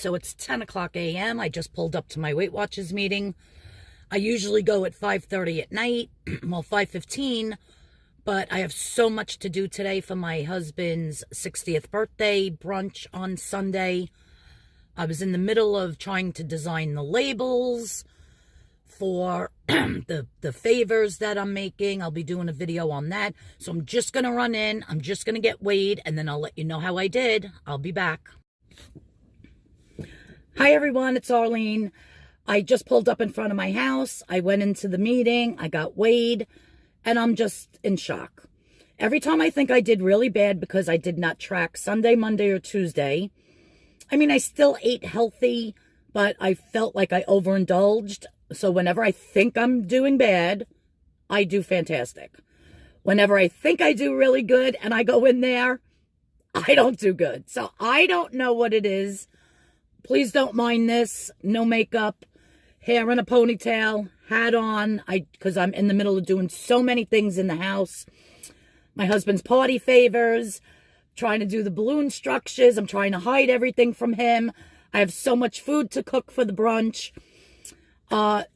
So it's 10 o'clock a.m. I just pulled up to my Weight Watchers meeting. I usually go at 5:30 at night, well, 5:15, but I have so much to do today for my husband's 60th birthday brunch on Sunday. I was in the middle of trying to design the labels for the favors that I'm making. I'll be doing a video on that. So I'm just going to run in. I'm just going to get weighed, and then I'll let you know how I did. I'll be back. Hi, everyone. It's Arlene. I just pulled up in front of my house. I went into the meeting. I got weighed, and I'm just in shock. Every time I think I did really bad because I did not track Sunday, Monday, or Tuesday. I mean, I still ate healthy, but I felt like I overindulged. So whenever I think I'm doing bad, I do fantastic. Whenever I think I do really good and I go in there, I don't do good. So I don't know what it is. Please don't mind this. No makeup, hair in a ponytail, hat on. Because I'm in the middle of doing so many things in the house. My husband's party favors, trying to do the balloon structures. I'm trying to hide everything from him. I have so much food to cook for the brunch.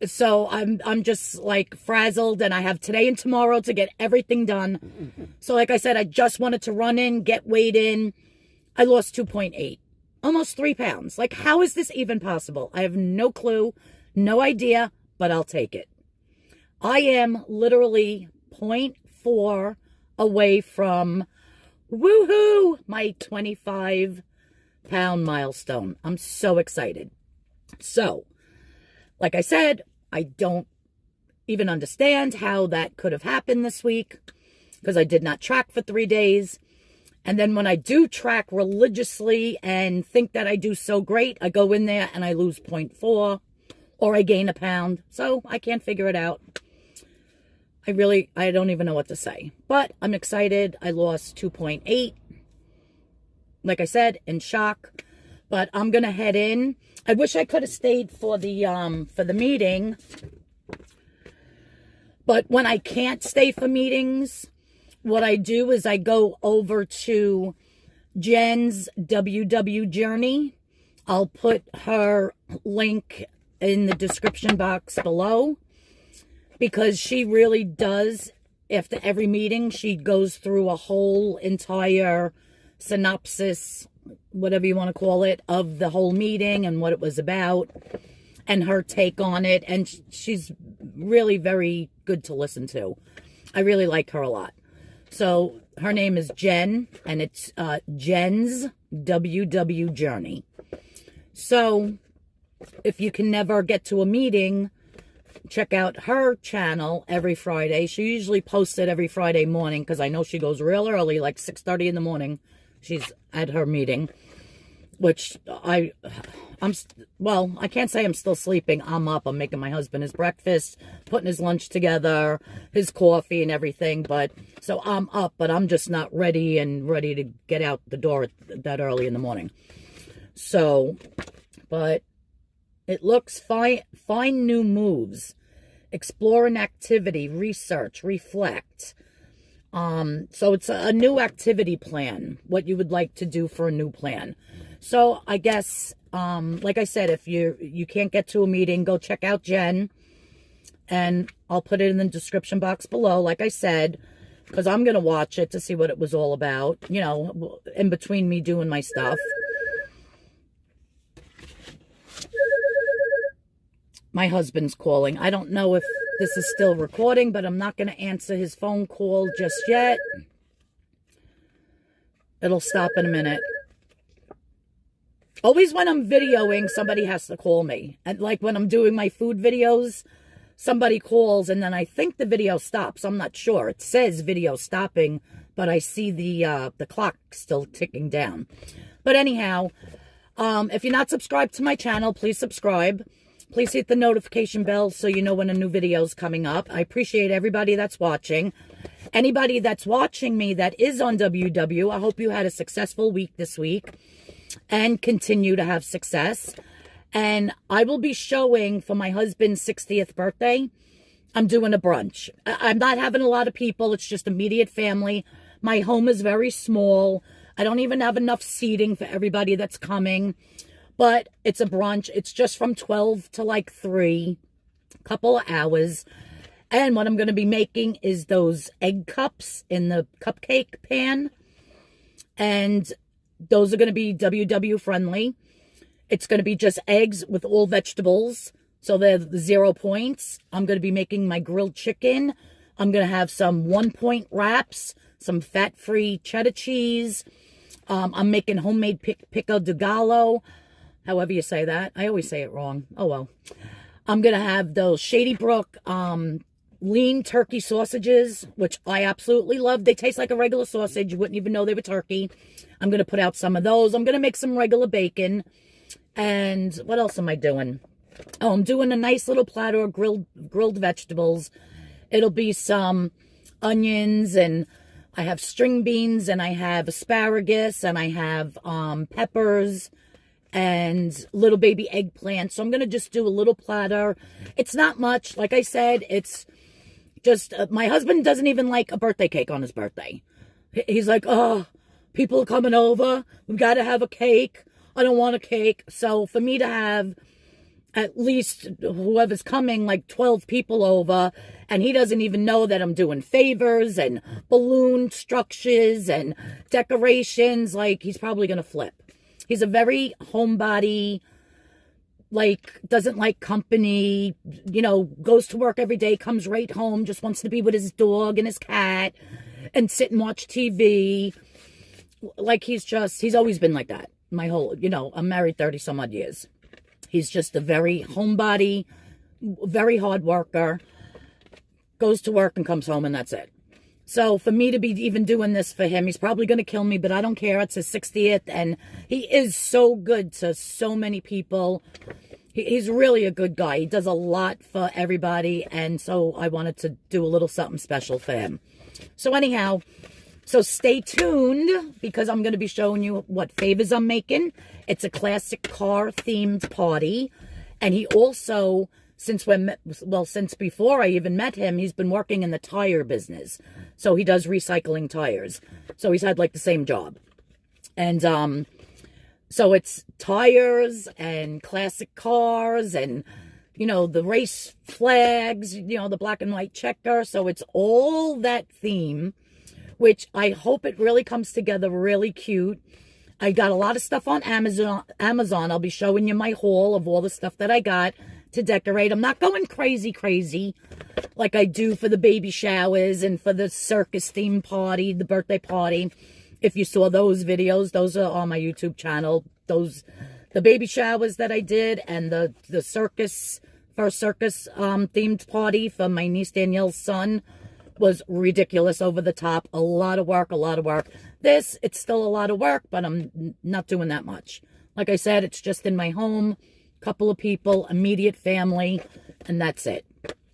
So I'm just like frazzled, and I have today and tomorrow to get everything done. So like I said, I just wanted to run in, get weighed in. I lost 2.8, almost 3 pounds. Like, how is this even possible? I have no clue, no idea, but I'll take it. I am literally 0.4 away from woohoo, my 25-pound milestone. I'm so excited. So, like I said, I don't even understand how that could have happened this week because I did not track for 3 days. And then when I do track religiously and think that I do so great, I go in there and I lose 0.4 or I gain a pound. So I can't figure it out. I don't even know what to say. But I'm excited. I lost 2.8. Like I said, in shock. But I'm going to head in. I wish I could have stayed for the meeting. But when I can't stay for meetings, what I do is I go over to Jenn's WW Journey. I'll put her link in the description box below. Because she really does, after every meeting, she goes through a whole entire synopsis, whatever you want to call it, of the whole meeting and what it was about and her take on it. And she's really very good to listen to. I really like her a lot. So her name is Jenn, and it's Jenn's WW Journey. So if you can never get to a meeting, check out her channel every Friday. She usually posts it every Friday morning because I know she goes real early, like 6:30 in the morning. She's at her meeting, which I can't say I'm still sleeping. I'm up. I'm making my husband his breakfast, putting his lunch together, his coffee and everything. So I'm up, but I'm just not ready to get out the door that early in the morning. So, but it looks fine. Find new moves. Explore an activity. Research. Reflect. So it's a new activity plan. What you would like to do for a new plan. So I guess, like I said, if you can't get to a meeting, go check out Jenn. And I'll put it in the description box below, like I said, because I'm going to watch it to see what it was all about, you know, in between me doing my stuff. My husband's calling. I don't know if this is still recording, but I'm not going to answer his phone call just yet. It'll stop in a minute. Always when I'm videoing, somebody has to call me. And like when I'm doing my food videos, somebody calls and then I think the video stops. I'm not sure. It says video stopping, but I see the clock still ticking down. But anyhow, if you're not subscribed to my channel, please subscribe. Please hit the notification bell so you know when a new video is coming up. I appreciate everybody that's watching. Anybody that's watching me that is on WW, I hope you had a successful week this week and continue to have success. And I will be showing for my husband's 60th birthday. I'm doing a brunch. I'm not having a lot of people. It's just immediate family. My home is very small. I don't even have enough seating for everybody that's coming. But it's a brunch. It's just from 12 to like 3, couple of hours. And what I'm going to be making is those egg cups in the cupcake pan. And those are going to be WW friendly. It's going to be just eggs with all vegetables. So they're 0 points. I'm going to be making my grilled chicken. I'm going to have some 1-point wraps, some fat-free cheddar cheese. I'm making homemade pico de gallo, however you say that. I always say it wrong. Oh, well. I'm going to have those Shady Brook lean turkey sausages, which I absolutely love. They taste like a regular sausage. You wouldn't even know they were turkey. I'm going to put out some of those. I'm going to make some regular bacon. And what else am I doing? Oh, I'm doing a nice little platter of grilled vegetables. It'll be some onions, and I have string beans, and I have asparagus, and I have peppers, and little baby eggplant. So I'm going to just do a little platter. It's not much. Like I said, it's just, my husband doesn't even like a birthday cake on his birthday. He's like, oh, people are coming over. We've got to have a cake. I don't want a cake. So for me to have at least whoever's coming, like 12 people over, and he doesn't even know that I'm doing favors and balloon structures and decorations, like, he's probably going to flip. He's a very homebody, like, doesn't like company, you know, goes to work every day, comes right home, just wants to be with his dog and his cat and sit and watch TV. Like, he's always been like that. My whole, you know, I'm married 30 some odd years. He's just a very homebody, very hard worker, goes to work and comes home, and that's it. So for me to be even doing this for him, he's probably going to kill me, but I don't care. It's his 60th, and he is so good to so many people. He's really a good guy. He does a lot for everybody, and so I wanted to do a little something special for him. So anyhow, so stay tuned, because I'm going to be showing you what favors I'm making. It's a classic car-themed party, and he also, since before I even met him, he's been working in the tire business. So he does recycling tires. So he's had like the same job. And so it's tires and classic cars and, you know, the race flags, you know, the black and white checker. So it's all that theme, which I hope it really comes together really cute. I got a lot of stuff on Amazon. I'll be showing you my haul of all the stuff that I got to decorate. I'm not going crazy like I do for the baby showers and for the circus theme party, the birthday party. If you saw those videos, those are on my YouTube channel. The baby showers that I did, and the first circus themed party for my niece Danielle's son was ridiculous, over the top, a lot of work. This, it's still a lot of work, but I'm not doing that much. Like I said, it's just in my home, couple of people, immediate family, and that's it.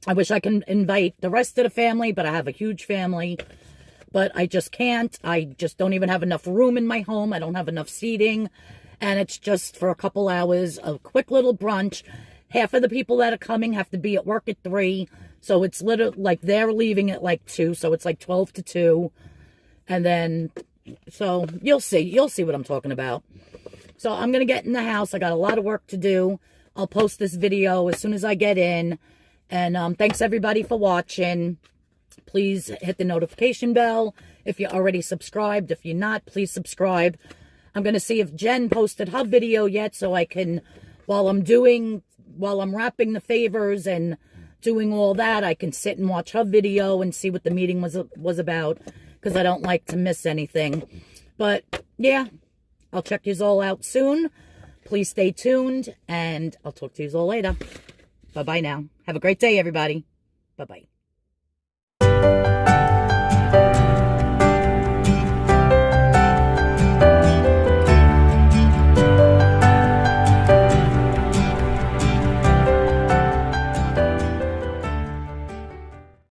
I wish I can invite the rest of the family, but I have a huge family, but I just can't. I just don't even have enough room in my home. I don't have enough seating, and it's just for a couple hours, a quick little brunch. Half of the people that are coming have to be at work at 3, so it's literally like they're leaving at like 2, so it's like 12 to 2. And then, so you'll see what I'm talking about. So I'm going to get in the house. I got a lot of work to do. I'll post this video as soon as I get in. And thanks everybody for watching. Please hit the notification bell if you're already subscribed. If you're not, please subscribe. I'm going to see if Jen posted her video yet, so I can, while I'm wrapping the favors and doing all that, I can sit and watch her video and see what the meeting was about, because I don't like to miss anything. But yeah, I'll check you all out soon. Please stay tuned, and I'll talk to you all later. Bye-bye now. Have a great day, everybody. Bye-bye.